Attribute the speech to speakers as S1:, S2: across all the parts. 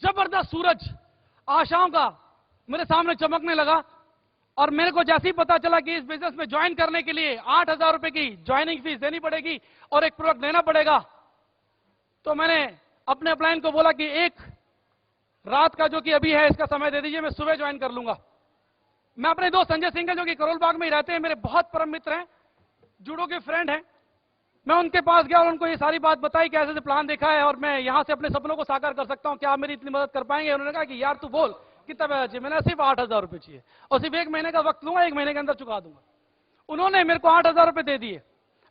S1: जबरदस्त सूरज आशाओं का मेरे सामने चमकने लगा और मेरे को जैसे ही पता चला कि इस बिजनेस में ज्वाइन करने के लिए 8,000 रुपए की ज्वाइनिंग फीस देनी पड़ेगी और एक प्रोडक्ट लेना पड़ेगा, तो मैंने अपने अपलाइन को बोला कि एक रात का जो कि अभी है इसका समय दे दीजिए, मैं सुबह ज्वाइन कर लूंगा। मैं अपने दोस्त संजय सिंह जो कि करोल बाग में ही रहते हैं, मेरे बहुत परम मित्र हैं, जूडो के फ्रेंड हैं, मैं उनके पास गया और उनको ये सारी बात बताई कि ऐसे ऐसे प्लान देखा है और मैं यहां से अपने सपनों को साकार कर सकता हूं, क्या आप मेरी इतनी मदद कर पाएंगे? उन्होंने कहा कि यार तू बोल कितना पैसा चाहिए? मैंने सिर्फ 8,000 रुपए चाहिए और सिर्फ 1 महीने का वक्त लूंगा, 1 महीने के अंदर चुका दूंगा। उन्होंने मेरे को 8,000 रुपए दे दिए।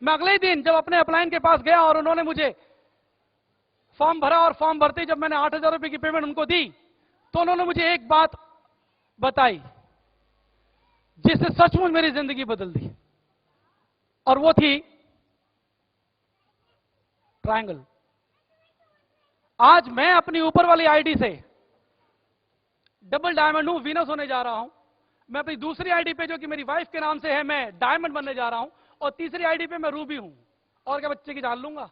S1: मैं अगले ही दिन जब अपने अपलाइन के पास गया और उन्होंने मुझे फॉर्म भरा और फॉर्म भरते जब मैंने 8,000 रुपए की पेमेंट उनको दी तो उन्होंने मुझे एक बात बताई जिससे सचमुच मेरी जिंदगी बदल दी, और वो थी ट्रायंगल। आज मैं अपनी ऊपर वाली आईडी से डबल डायमंड हूं, वीनस होने जा रहा हूं। मैं अपनी दूसरी आईडी पे जो कि मेरी वाइफ के नाम से है, मैं डायमंड बनने जा रहा हूं, और तीसरी आईडी पे मैं रूबी हूं। और क्या बच्चे की जान लूंगा?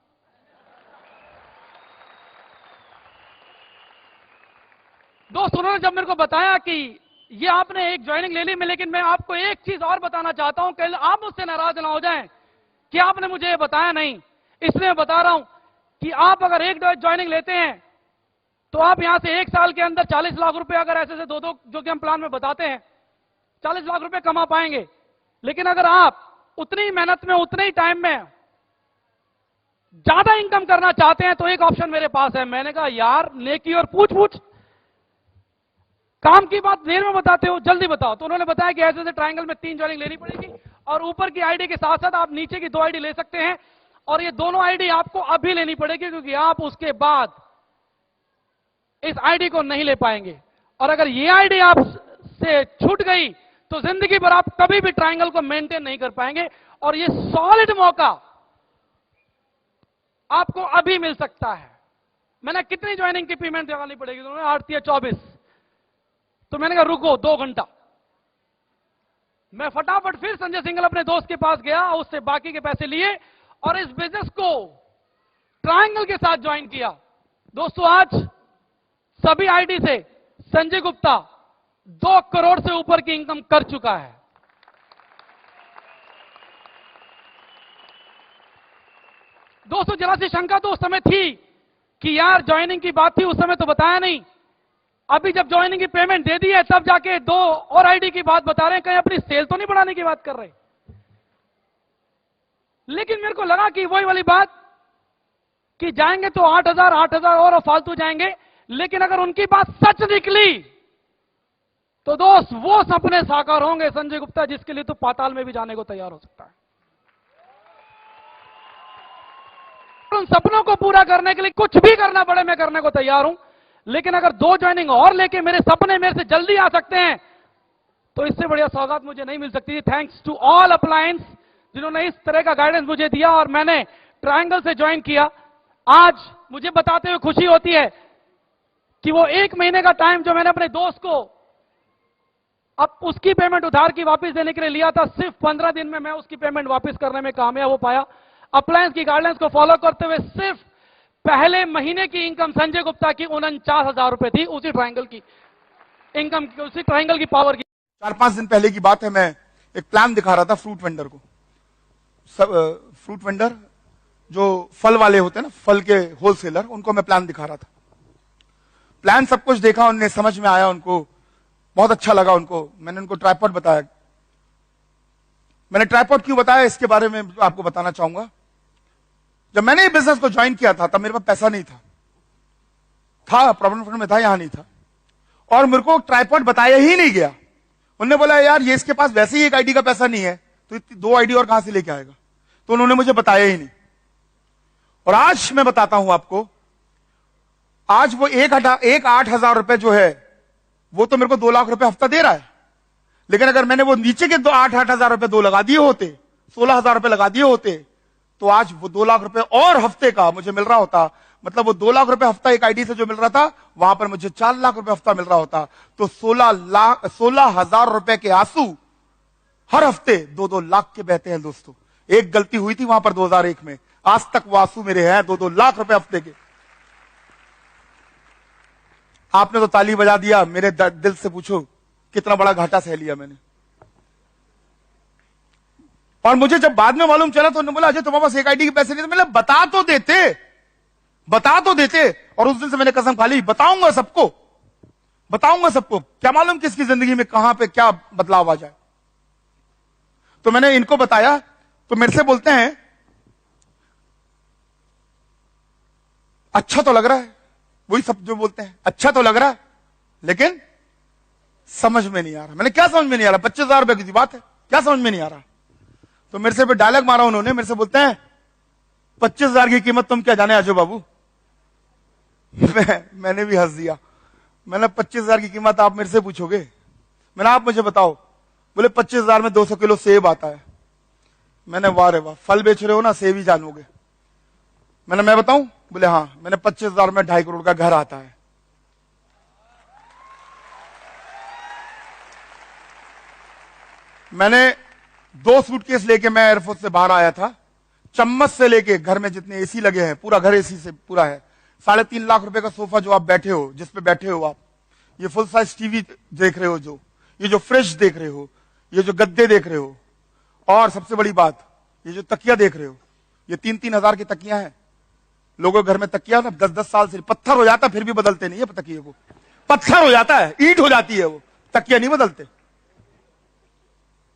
S1: दोस्त, उन्होंने जब मेरे को बताया कि ये आपने एक ज्वाइनिंग ले ली, लेकिन मैं आपको एक चीज और बताना चाहता हूं, कल आप मुझसे नाराज ना हो जाएं कि आपने मुझे ये बताया नहीं, इसलिए मैं बता रहा हूं कि आप अगर एक ज्वाइनिंग लेते हैं तो आप यहां से 1 साल के अंदर 40 लाख रुपए, अगर ऐसे से दो जो कि हम प्लान में बताते हैं, 40 लाख रुपए कमा पाएंगे। लेकिन अगर आप उतनी मेहनत में, उतने ही टाइम में ज्यादा इनकम करना चाहते हैं तो एक ऑप्शन मेरे पास है। मैंने कहा यार नेकी और पूछ काम की बात देर में बताते हो, जल्दी बताओ। तो उन्होंने बताया कि ऐसे ऐसे ट्रायंगल में 3 ज्वाइनिंग लेनी पड़ेगी और ऊपर की आईडी के साथ साथ आप नीचे की 2 आईडी ले सकते हैं, और ये दोनों आईडी आपको अभी लेनी पड़ेगी क्योंकि आप उसके बाद इस आईडी को नहीं ले पाएंगे। और अगर ये आईडी आप से छूट गई तो जिंदगी भर आप कभी भी ट्रायंगल को मेंटेन नहीं कर पाएंगे। और ये सॉलिड मौका आपको अभी मिल सकता है। मैंने कितनी ज्वाइनिंग की पेमेंट लगानी पड़ेगी? उन्होंने 8 या 24। तो मैंने कहा रुको 2 घंटा। मैं फटाफट फिर संजय सिंघल अपने दोस्त के पास गया, उससे बाकी के पैसे लिए और इस बिजनेस को ट्रायंगल के साथ ज्वाइन किया। दोस्तों, आज सभी आईडी से संजय गुप्ता 2 करोड़ से ऊपर की इनकम कर चुका है। दोस्तों, जरा सी शंका तो उस समय थी कि यार ज्वाइनिंग की बात थी, उस समय तो बताया नहीं। अभी जब ज्वाइनिंग की पेमेंट दे दी है तब जाके 2 और आईडी की बात बता रहे हैं, कहीं अपनी सेल तो नहीं बढ़ाने की बात कर रहे। लेकिन मेरे को लगा कि वही वाली बात कि जाएंगे तो 8,000 और फालतू जाएंगे, लेकिन अगर उनकी बात सच निकली तो दोस्त वो सपने साकार होंगे संजय गुप्ता, जिसके लिए तो पाताल में भी जाने को तैयार हो सकता है। उन सपनों को पूरा करने के लिए कुछ भी करना पड़े मैं करने को तैयार हूं, लेकिन अगर 2 ज्वाइनिंग और लेके मेरे सपने मेरे से जल्दी आ सकते हैं तो इससे बढ़िया सौगात मुझे नहीं मिल सकती। थैंक्स टू ऑल अपलायंस जिन्होंने इस तरह का गाइडेंस मुझे दिया और मैंने ट्रायंगल से ज्वाइन किया। आज मुझे बताते हुए खुशी होती है कि वो 1 महीने का टाइम जो मैंने अपने दोस्त को अब उसकी पेमेंट उधार की वापस देने के लिए लिया था, सिर्फ 15 दिन में मैं उसकी पेमेंट वापस करने में कामयाब हो पाया। अपलायंस की गाइडलाइंस को फॉलो करते हुए सिर्फ पहले महीने की इनकम संजय गुप्ता की 49,000 रुपए थी, उसी ट्रायंगल की इनकम, उसी ट्रायंगल की पावर की।
S2: 4-5 दिन पहले की बात है, मैं एक प्लान दिखा रहा था फ्रूट वेंडर को। फ्रूट वेंडर जो फल वाले होते हैं ना, फल के होलसेलर, उनको मैं प्लान दिखा रहा था। प्लान सब कुछ देखा, उन्हें समझ में आया, उनको बहुत अच्छा लगा। उनको मैंने उनको ट्राइपॉड बताया। मैंने ट्राइपॉड क्यों बताया इसके बारे में आपको बताना चाहूंगा। जब मैंने ये बिजनेस को ज्वाइन किया था तब मेरे पास पैसा नहीं था प्रॉब्लम फंड में था, यहां नहीं था, और मेरे को ट्राइपॉड बताया ही नहीं गया। उन्होंने बोला यार ये इसके पास वैसे ही 1 आईडी का पैसा नहीं है तो 2 आईडी और कहां से लेके आएगा, तो उन्होंने मुझे बताया ही नहीं। और आज मैं बताता हूं आपको, आज वो 8,000 रुपए जो है वो तो मेरे को 2 लाख रुपए हफ्ता दे रहा है। लेकिन अगर मैंने वो नीचे के 8,000 रुपए 2 लगा दिए होते, 16,000 रुपए लगा दिए होते, तो आज वो 2 लाख रुपए और हफ्ते का मुझे मिल रहा होता। मतलब वो 2 लाख रुपए हफ्ता एक आईडी से जो मिल रहा था, वहां पर मुझे 4 लाख रुपए हफ्ता मिल रहा होता। तो 16,000 रुपए के आंसू हर हफ्ते 2-2 लाख के बहते हैं दोस्तों। एक गलती हुई थी वहां पर 2001 में, आज तक वो आंसू मेरे हैं 2-2 लाख रुपए हफ्ते के। आपने तो ताली बजा दिया, मेरे दिल से पूछो कितना बड़ा घाटा सह लिया मैंने। और मुझे जब बाद में मालूम चला तो उन्होंने बोला अजय तुम्हारे पास एक आईडी के पैसे नहीं थे। मैंने बता तो देते। और उस दिन से मैंने कसम खा ली, बताऊंगा सबको, क्या मालूम किसकी जिंदगी में कहां पे क्या बदलाव आ जाए। तो मैंने इनको बताया, तो मेरे से बोलते हैं अच्छा तो लग रहा है, वही सब जो बोलते हैं अच्छा तो लग रहा है, लेकिन समझ में नहीं आ रहा। मैंने क्या समझ में नहीं आ रहा, 25,000 रुपए की बात है, क्या समझ में नहीं आ रहा। तो मेरे से फिर डायलॉग मारा उन्होंने, मेरे से बोलते हैं 25,000 की कीमत तुम क्या जाने अजय बाबू। मैंने भी हंस दिया। मैंने 25,000 की कीमत आप मेरे से पूछोगे? मैंने आप मुझे बताओ। बोले 25,000 में 200 किलो सेब आता है। मैंने वाह रे वाह, फल बेच रहे हो ना, सेब ही जानोगे। मैं बताऊं? बोले हाँ। मैंने 25,000 में 2.5 करोड़ का घर आता है। मैंने 2 सूटकेस लेके मैं एयरफोर्स से बाहर आया था, चम्मच से लेके घर में जितने एसी लगे हैं, पूरा घर एसी से पूरा है। 3.5 लाख रुपए का सोफा जो आप बैठे हो, जिस पे बैठे हो आप, ये फुल साइज टीवी देख रहे हो, जो ये जो फ्रिज देख रहे हो, ये जो गद्दे देख रहे हो, और सबसे बड़ी बात ये जो तकिया देख रहे हो, ये 3-3 हजार की तकिया है। लोगों के घर में तकिया ना 10-10 साल से पत्थर हो जाता, फिर भी बदलते नहीं है तकिए को। पत्थर हो जाता है, ईंट हो जाती है वो, तकिया नहीं बदलते।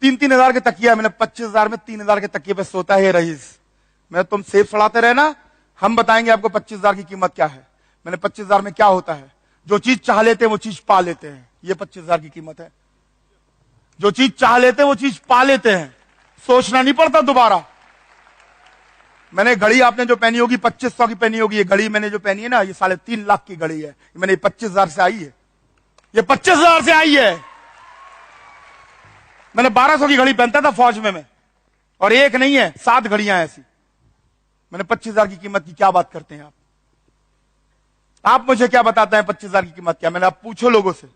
S2: 3-3 हजार के तकिया, मैंने 25,000 में 3,000 के तकिए पे सोता है रईस। मैं तुम सेब सड़ाते रहना, हम बताएंगे आपको 25,000 की कीमत क्या है। मैंने 25,000 में क्या होता है, जो चीज चाह लेते हैं वो चीज पा लेते हैं, ये 25,000 की कीमत है। जो चीज चाह लेते हैं वो चीज पा लेते हैं, सोचना नहीं पड़ता दोबारा। मैंने घड़ी आपने जो पहनी होगी 2500 की पहनी होगी, ये घड़ी मैंने जो पहनी है ना, ये 3.5 लाख की घड़ी है। मैंने 25,000 से आई है, ये 25,000 से आई है। मैंने 1200 की घड़ी पहनता था फौज में मैं, और एक नहीं है 7 घड़ियां ऐसी। मैंने 25,000 की कीमत की क्या बात करते हैं आप मुझे क्या बताते हैं 25,000 की कीमत क्या। मैंने आप पूछो लोगों से,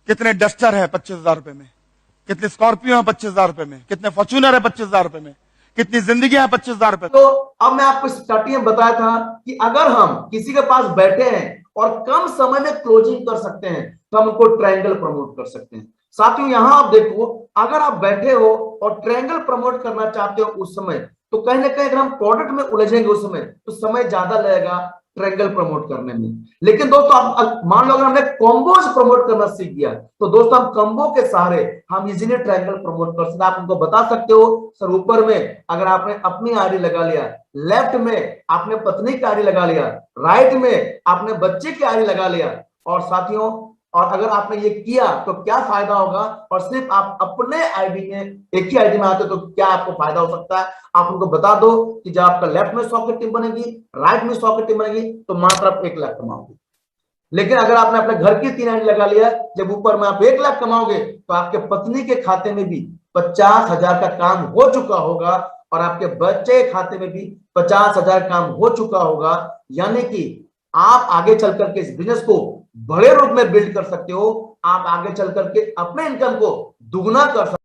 S2: कितने डस्टर है 25,000 रुपए में, कितने स्कॉर्पियो है 25,000 रुपए में, कितने फॉर्च्यूनर है 25,000 रुपए में, कितनी जिंदगी है 25,000 रुपए।
S3: तो अब मैं आपको स्टार्टिंग में बताया था कि अगर हम किसी के पास बैठे हैं और कम समय में क्लोजिंग कर सकते हैं तो हम उनको ट्रायंगल प्रमोट कर सकते हैं। साथियों यहां आप देखो, अगर आप बैठे हो और ट्रायंगल प्रमोट करना चाहते हो उस समय, तो कहीं ना कहीं अगर हम प्रोडक्ट में उलझेंगे उस समय, तो समय ज्यादा लगेगा ट्रायंगल प्रमोट करने में। लेकिन दोस्तों आप मान लो अगर हमने कॉम्बोज प्रमोट करना सीख गया, तो दोस्तों हम कॉम्बो के सहारे हम इजीली ट्रायंगल प्रमोट कर सकते हैं। आप उनको बता सकते हो सर, ऊपर में अगर आपने अपनी आईडी लगा लिया, लेफ्ट में आपने पत्नी की आईडी लगा लिया, राइट में आपने बच्चे की आईडी लगा लिया। और साथियों, और अगर आपने ये किया तो क्या फायदा होगा, और सिर्फ आप अपने आईडी में एक ही आईडी में आते हो तो क्या आपको फायदा हो सकता है। आप उनको बता दो कि जब आपका लेफ्ट में 100 की टीम बनेगी, राइट में 100 की टीम बनेगी, तो मात्र आप 1 लाख कमाओगे। लेकिन अगर आपने अपने घर की 3 आईडी लगा लिया, जब ऊपर में आप 1 लाख कमाओगे, तो आपके पत्नी के खाते में भी 50,000 का काम हो चुका होगा, और आपके बच्चे के खाते में भी 50,000 काम हो चुका होगा। यानी कि आप आगे चल करके इस बिजनेस को बड़े रूप में बिल्ड कर सकते हो। आप आगे चल करके अपने इनकम को दुगना कर सकते हो।